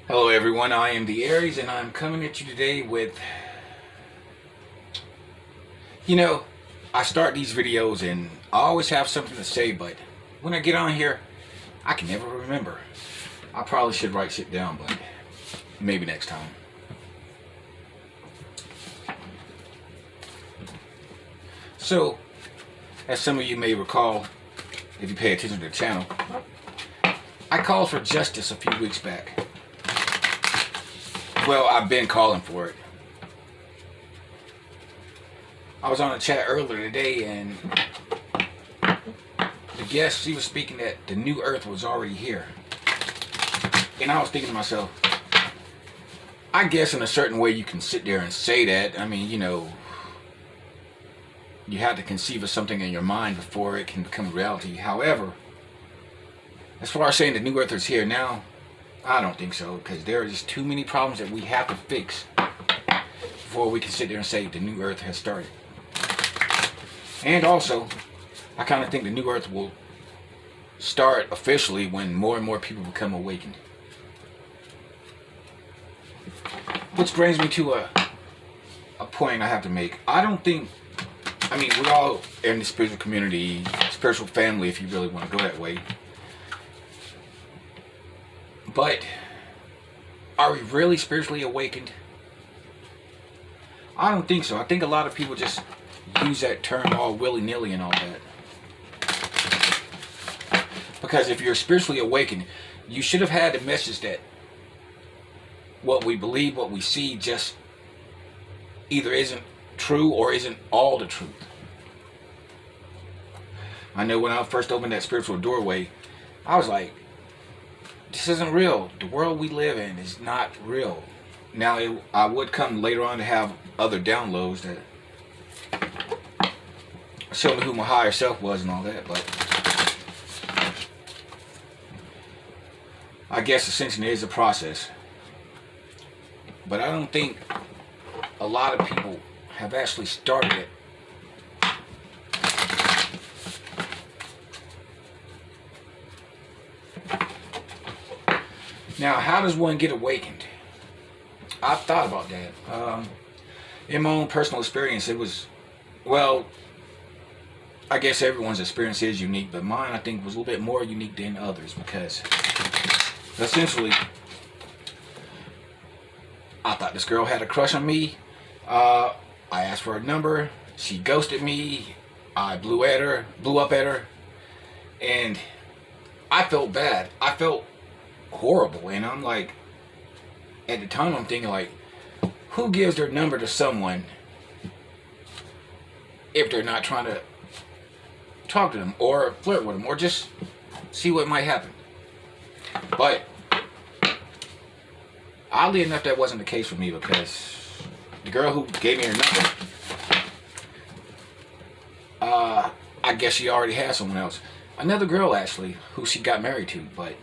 Hello everyone, I am the Aries and I'm coming at you today with, I start these videos and I always have something to say, but when I get on here, I can never remember. I probably should write shit down, but maybe next time. So, as some of you may recall, if you pay attention to the channel, I called for justice a few weeks back. Well, I've been calling for it. I was on a chat earlier today and the guest, she was speaking that the new earth was already here. And I was thinking to myself, I guess in a certain way you can sit there and say that. I mean, you have to conceive of something in your mind before it can become reality. However, as far as saying the new earth is here now, I don't think so, because there are just too many problems that we have to fix before we can sit there and say the new earth has started. And also, I kind of think the new earth will start officially when more and more people become awakened. Which brings me to a point I have to make. I don't think, we're all in the spiritual community, spiritual family, if you really want to go that way. But are we really spiritually awakened? I don't think so. I think a lot of people just use that term all willy-nilly and all that. Because if you're spiritually awakened, you should have had the message that what we believe, what we see, just either isn't true or isn't all the truth. I know when I first opened that spiritual doorway, I was like, this isn't real. The world we live in is not real. Now, I would come later on to have other downloads that showed me who my higher self was and all that, but I guess ascension is a process. But I don't think a lot of people have actually started it. Now, how does one get awakened? I've thought about that. In my own personal experience, it was, well, I guess everyone's experience is unique, but mine, I think, was a little bit more unique than others because essentially, I thought this girl had a crush on me. I asked for her number. She ghosted me. I blew up at her, and I felt bad. I felt horrible, and I'm like, at the time I'm thinking like, who gives their number to someone if they're not trying to talk to them or flirt with them or just see what might happen? But oddly enough, that wasn't the case for me, because the girl who gave me her number, I guess she already had someone else, another girl actually, who she got married to. But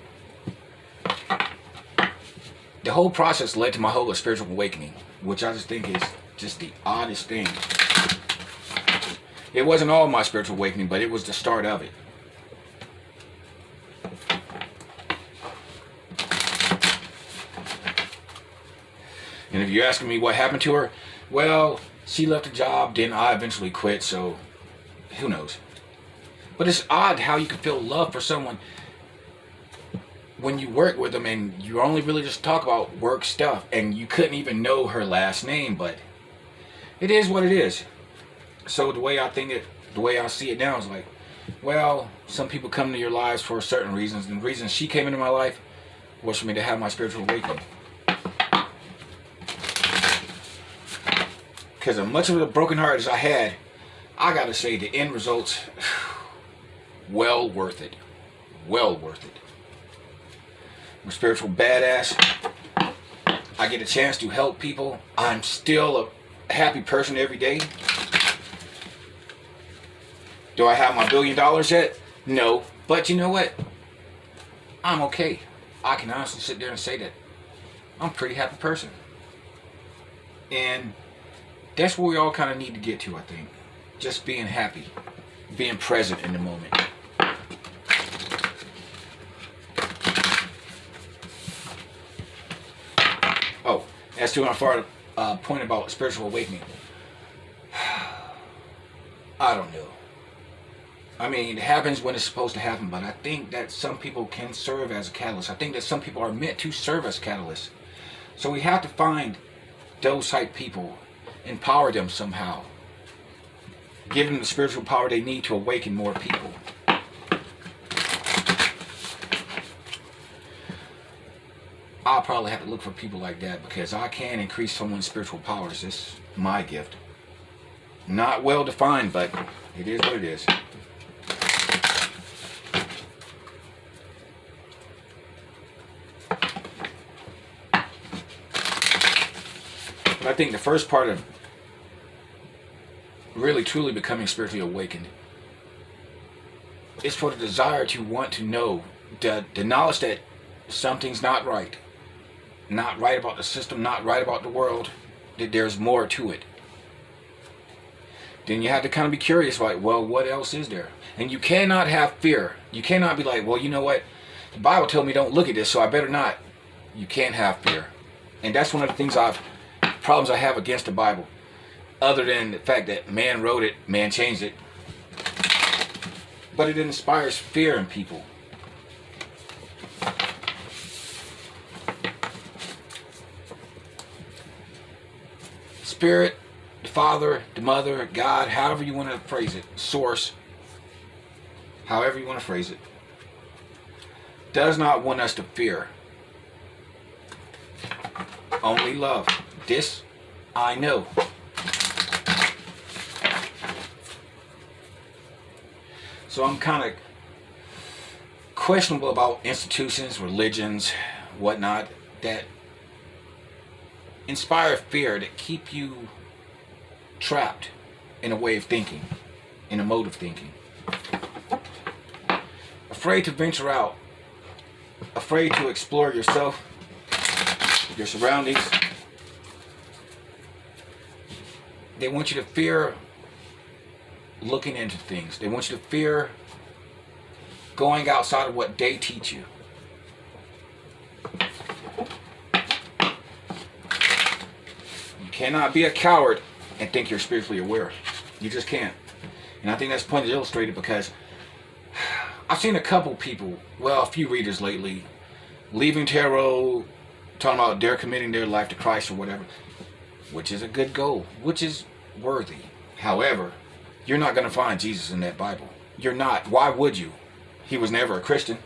the whole process led to my whole spiritual awakening, which I just think is just the oddest thing. It wasn't all my spiritual awakening, but it was the start of it. And if you're asking me what happened to her, well, she left the job, then I eventually quit, so who knows. But it's odd how you can feel love for someone when you work with them and you only really just talk about work stuff, and you couldn't even know her last name. But it is what it is. So the way I see it now is like, well, some people come to your lives for certain reasons, and the reason she came into my life was for me to have my spiritual awakening. Because as much of a broken heart as I had, I gotta say the end results, well worth it. Well worth it. I'm a spiritual badass. I get a chance to help people. I'm still a happy person every day. Do I have my $1 billion yet? No. But you know what? I'm okay. I can honestly sit there and say that I'm a pretty happy person. And that's where we all kind of need to get to, I think. Just being happy. Being present in the moment. as to our point about spiritual awakening, I don't know. I mean, it happens when it's supposed to happen, but I think that some people can serve as a catalyst. I think that some people are meant to serve as catalysts. So we have to find those type people, empower them somehow, give them the spiritual power they need to awaken more people. I'll probably have to look for people like that because I can increase someone's spiritual powers. It's my gift. Not well defined, but it is what it is. But I think the first part of really truly becoming spiritually awakened is for the desire to want to know, the knowledge that something's not right about the system, not right about the world, that there's more to it. Then you have to kind of be curious, like, well, what else is there? And you cannot have fear. You cannot be like, well, you know what? The Bible told me don't look at this, so I better not. You can't have fear. And that's one of the things problems I have against the Bible. Other than the fact that man wrote it, man changed it. But it inspires fear in people. Spirit, the Father, the Mother, God, however you want to phrase it, Source, however you want to phrase it, does not want us to fear. Only love. This I know. So I'm kind of questionable about institutions, religions, whatnot, that inspire fear, that keep you trapped in a way of thinking, in a mode of thinking. Afraid to venture out, afraid to explore yourself, your surroundings. They want you to fear looking into things. They want you to fear going outside of what they teach you. You cannot be a coward and think you're spiritually aware. You just can't. And I think that's point is illustrated because I've seen a couple people, well, a few readers lately, leaving tarot, talking about they're committing their life to Christ or whatever, which is a good goal, which is worthy. However, you're not going to find Jesus in that Bible. You're not. Why would you? He was never a Christian.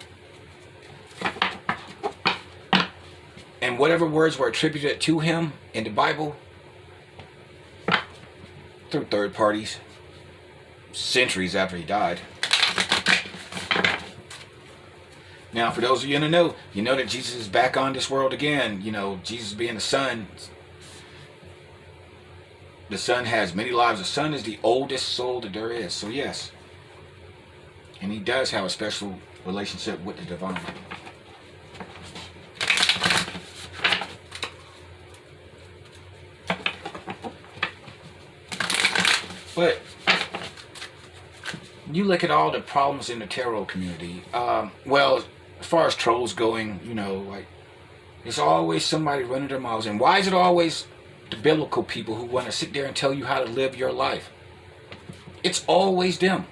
And whatever words were attributed to him in the Bible, through third parties, centuries after he died. Now, for those of you in the know, you know that Jesus is back on this world again. You know, Jesus being the Son. The Son has many lives. The Son is the oldest soul that there is. So yes. And he does have a special relationship with the divine. But you look at all the problems in the tarot community. Well, as far as trolls going, you know, like, there's always somebody running their mouths. And why is it always the biblical people who want to sit there and tell you how to live your life? It's always them.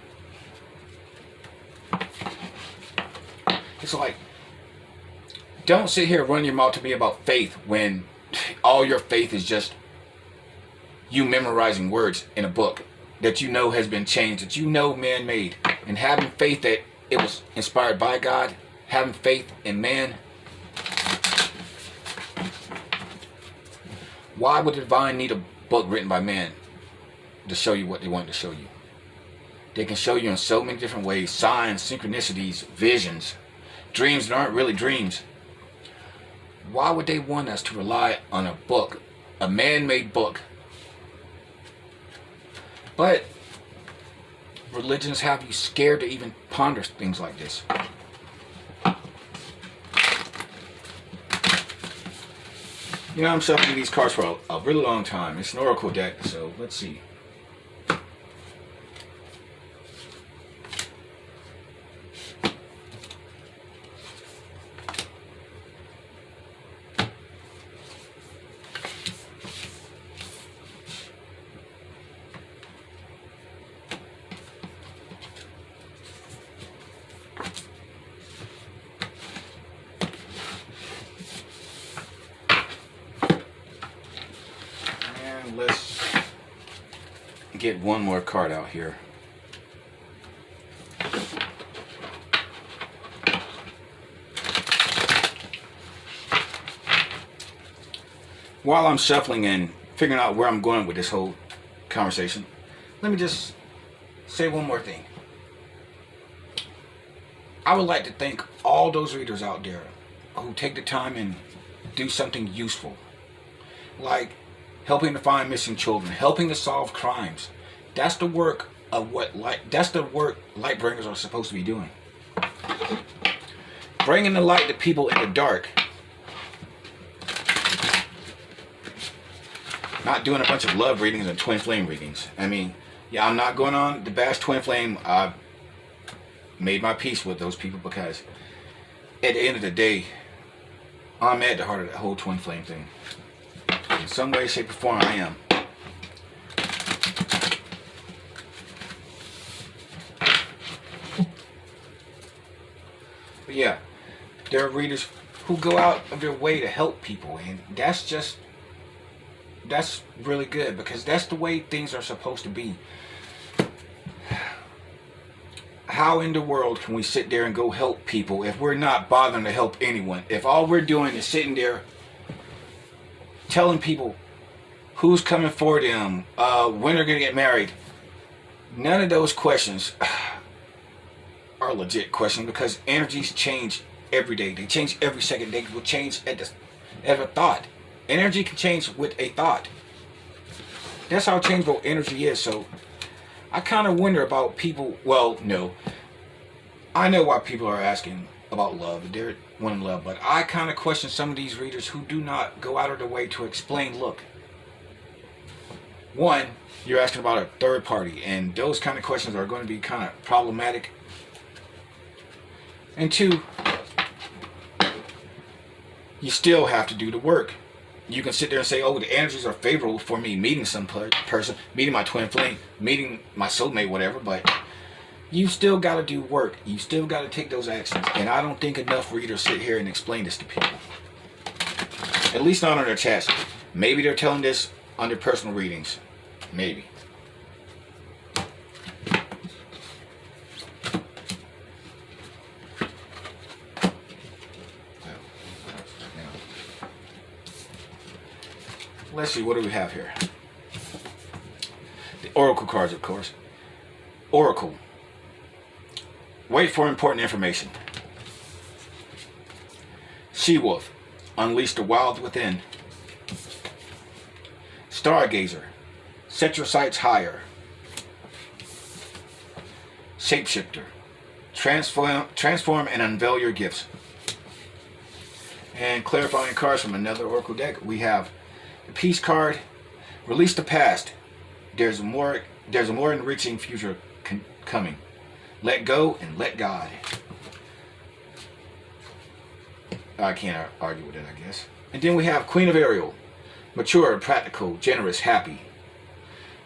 It's like, don't sit here running your mouth to me about faith when all your faith is just you memorizing words in a book that you know has been changed, that you know man made, and having faith that it was inspired by God, having faith in man. Why would the divine need a book written by man to show you what they want to show you? They can show you in so many different ways: signs, synchronicities, visions, dreams that aren't really dreams. Why would they want us to rely on a book, a man-made book? But religions have you scared to even ponder things like this. You know, I'm shuffling these cards for a really long time. It's an oracle deck, so let's see. let's get one more card out here. While I'm shuffling and figuring out where I'm going with this whole conversation, let me just say one more thing. I would like to thank all those readers out there who take the time and do something useful, like helping to find missing children, helping to solve crimes. That's the work of that's the work light bringers are supposed to be doing. Bringing the light to people in the dark. Not doing a bunch of love readings and twin flame readings. I mean, yeah, I'm not going on the bash twin flame. I've made my peace with those people because at the end of the day, I'm at the heart of that whole twin flame thing. In some way, shape, or form, I am. But yeah, there are readers who go out of their way to help people, and that's really good because that's the way things are supposed to be. How in the world can we sit there and go help people if we're not bothering to help anyone? If all we're doing is sitting there telling people who's coming for them, when they're going to get married. None of those questions are legit questions because energies change every day. They change every second. They will change at a thought. Energy can change with a thought. That's how changeable energy is. So I kind of wonder about people. Well, no. I know why people are asking about love. They're wanting love. But I kind of question some of these readers who do not go out of their way to explain, look. One, you're asking about a third party. And those kind of questions are going to be kind of problematic. And two, you still have to do the work. You can sit there and say, oh, the energies are favorable for me meeting some person, meeting my twin flame, meeting my soulmate, whatever, but you still got to do work. You still got to take those actions. And I don't think enough readers sit here and explain this to people. At least not on their chats. Maybe they're telling this on their personal readings. Maybe. Let's see, what do we have here? The Oracle cards, of course. Oracle. Wait for important information. She-Wolf. Unleash the wild within. Stargazer. Set your sights higher. Shapeshifter. Transform and unveil your gifts. And clarifying cards from another Oracle deck, we have the Peace card. Release the past. There's a more enriching future coming. Let go and let God. I can't argue with it, I guess. And then we have Queen of Ariel. Mature, practical, generous, happy.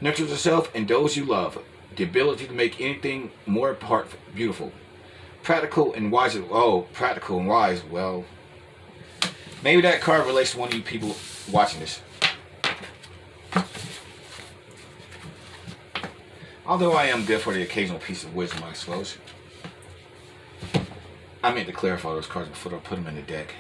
Nurtures yourself and those you love. The ability to make anything more beautiful. Practical and wise. Oh, practical and wise. Well, maybe that card relates to one of you people watching this. Although I am good for the occasional piece of wisdom, I suppose. I meant to clarify those cards before I put them in the deck.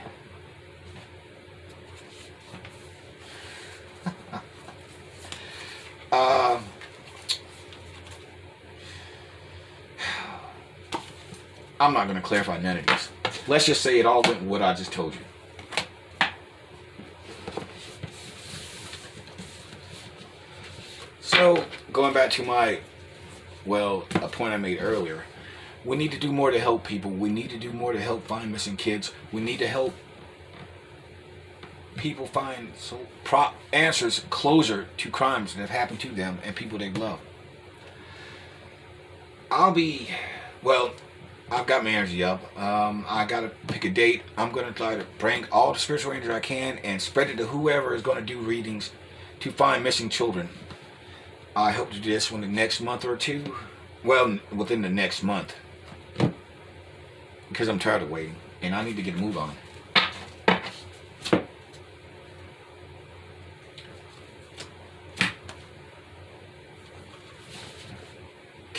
I'm not going to clarify none of this. Let's just say it all went with what I just told you. So, going back to a point I made earlier, we need to do more to help people. We need to do more to help find missing kids. We need to help people find answers, closure to crimes that have happened to them and people they love. I've got my energy up. I got to pick a date. I'm going to try to bring all the spiritual energy I can and spread it to whoever is going to do readings to find missing children. I hope to do this in the next month or two. Well, within the next month. Because I'm tired of waiting. And I need to get a move on.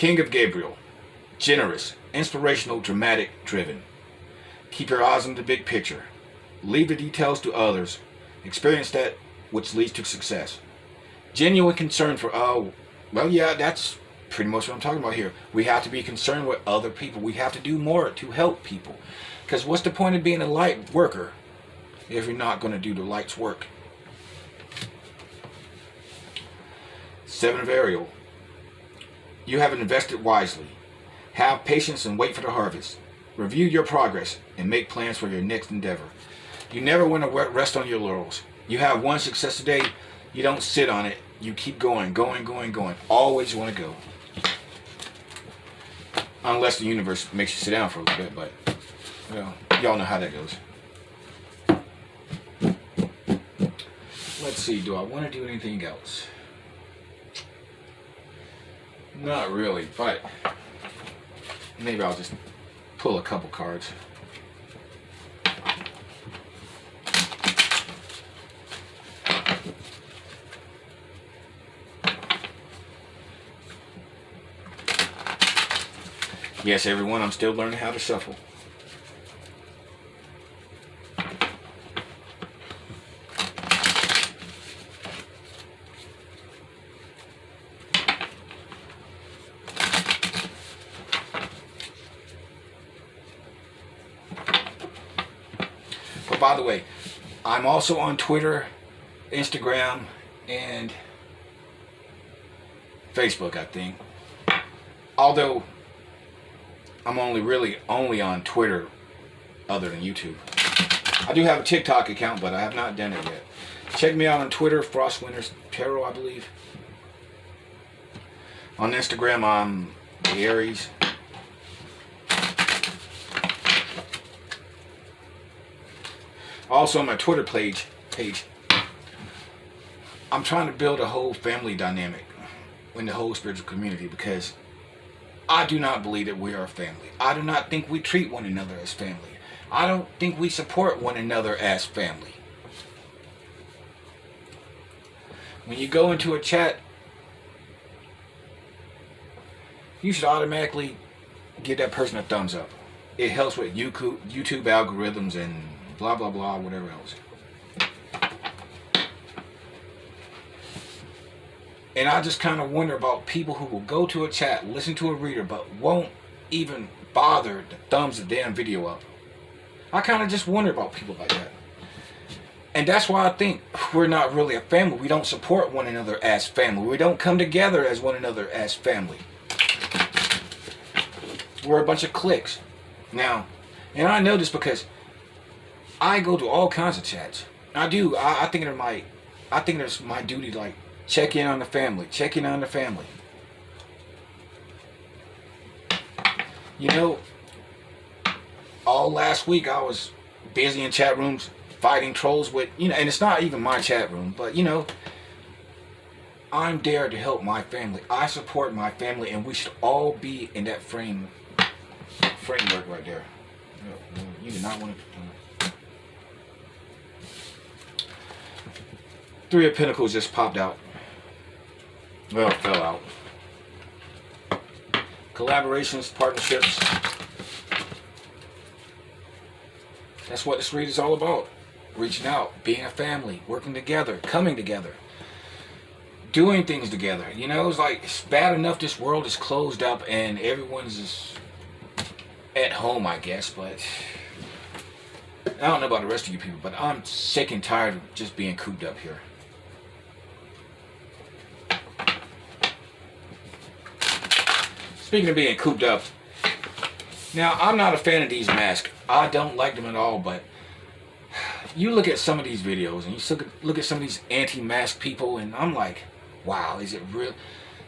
King of Gabriel. Generous, inspirational, dramatic, driven. Keep your eyes on the big picture. Leave the details to others. Experience that which leads to success. Genuine concern for, well, yeah, that's pretty much what I'm talking about here. We have to be concerned with other people. We have to do more to help people. Because what's the point of being a light worker if you're not going to do the light's work? Seven of Ariel. You have invested wisely. Have patience and wait for the harvest. Review your progress and make plans for your next endeavor. You never want to rest on your laurels. You have one success today. You don't sit on it. You keep going. Always want to go. Unless the universe makes you sit down for a little bit, but well, y'all know how that goes. Let's see, do I want to do anything else? Not really, but maybe I'll just pull a couple cards. Yes, everyone, I'm still learning how to shuffle. But by the way, I'm also on Twitter, Instagram, and Facebook, I think. Although I'm only on Twitter other than YouTube. I do have a TikTok account, but I have not done it yet. Check me out on Twitter, Frost Winters Tarot, I believe. On Instagram, I'm the Aries. Also on my Twitter page, I'm trying to build a whole family dynamic in the whole spiritual community, because I do not believe that we are a family. I do not think we treat one another as family. I don't think we support one another as family. When you go into a chat, you should automatically give that person a thumbs up. It helps with YouTube algorithms and blah, blah, blah, whatever else. And I just kind of wonder about people who will go to a chat, listen to a reader, but won't even bother to thumbs the damn video up. I kind of just wonder about people like that. And that's why I think we're not really a family. We don't support one another as family. We don't come together as one another as family. We're a bunch of cliques. Now, and I know this because I go to all kinds of chats. I do. I think it's my duty to, like, check in on the family. Check in on the family. You know, all last week I was busy in chat rooms fighting trolls with, and it's not even my chat room, but I'm there to help my family. I support my family, and we should all be in that framework right there. You do not want to. Three of Pentacles just popped out. Well, it fell out. Collaborations, partnerships. That's what this read is all about. Reaching out, being a family, working together, coming together, doing things together. It's like, it's bad enough this world is closed up and everyone's just at home, I guess, but I don't know about the rest of you people, but I'm sick and tired of just being cooped up here. Speaking of being cooped up, now I'm not a fan of these masks. I don't like them at all, but you look at some of these videos and you look at some of these anti-mask people, and I'm like, wow, is it real?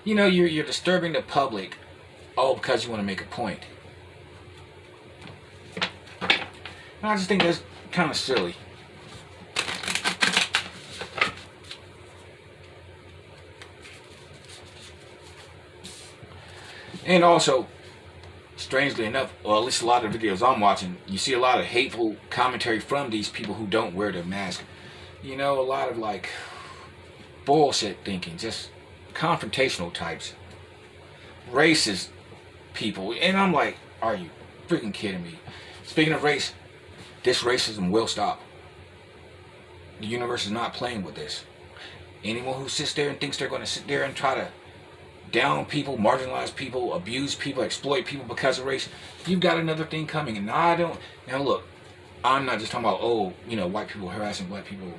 You're disturbing the public all because you want to make a point. And I just think that's kind of silly. And also, strangely enough, or at least a lot of videos I'm watching, you see a lot of hateful commentary from these people who don't wear their mask. A lot of, like, bullshit thinking, just confrontational types. racist people. And I'm like, are you freaking kidding me? Speaking of race, this racism will stop. The universe is not playing with this. Anyone who sits there and thinks they're going to sit there and try to down people, marginalize people, abuse people, exploit people because of race, you've got another thing coming. And I don't, now look, I'm not just talking about, oh, you know, white people harassing black people,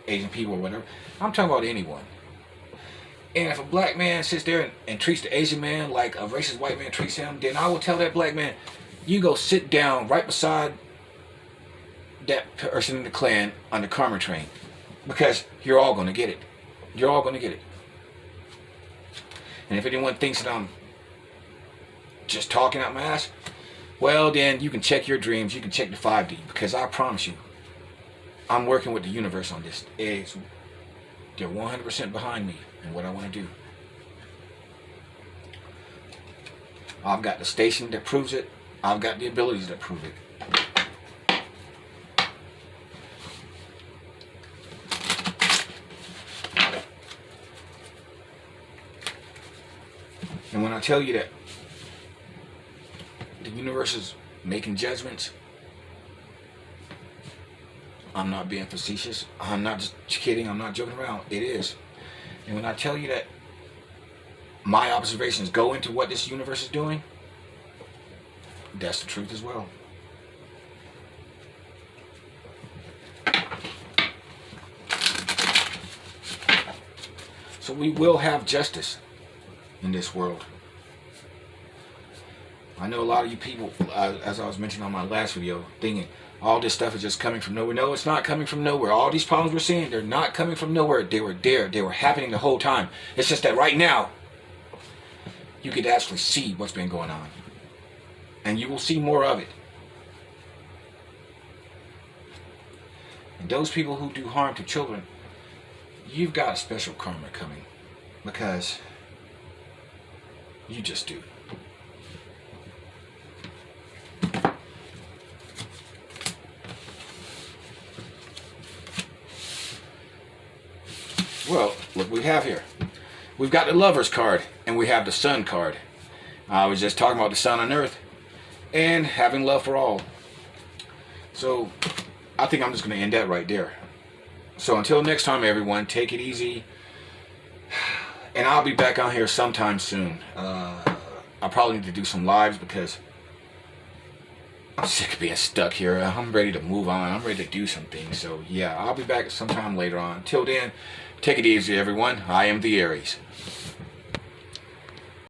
Asian people or whatever. I'm talking about anyone. And if a black man sits there and treats the Asian man like a racist white man treats him, then I will tell that black man, you go sit down right beside that person in the Klan on the karma train. Because you're all going to get it. You're all going to get it. And if anyone thinks that I'm just talking out my ass, well then you can check your dreams. You can check the 5D. Because I promise you, I'm working with the universe on this. They're 100% behind me and what I want to do. I've got the station that proves it. I've got the abilities that prove it. And when I tell you that the universe is making judgments, I'm not being facetious. I'm not just kidding. I'm not joking around. It is. And when I tell you that my observations go into what this universe is doing, that's the truth as well. So we will have justice in this world. I know a lot of you people, as I was mentioning on my last video, thinking all this stuff is just coming from nowhere. No, it's not coming from nowhere. All these problems we're seeing, they're not coming from nowhere. They were there. They were happening the whole time. It's just that right now, you could actually see what's been going on. And you will see more of it. And those people who do harm to children, you've got a special karma coming. Because you just do. Well, look what we have here. We've got the Lover's card and we have the Sun card. I was just talking about the sun on earth and having love for all. So I think I'm just going to end that right there. So until next time, everyone, take it easy. And I'll be back on here sometime soon. I probably need to do some lives because I'm sick of being stuck here. I'm ready to move on. I'm ready to do some things. So yeah, I'll be back sometime later on. Till then, take it easy, everyone. I am the Aries.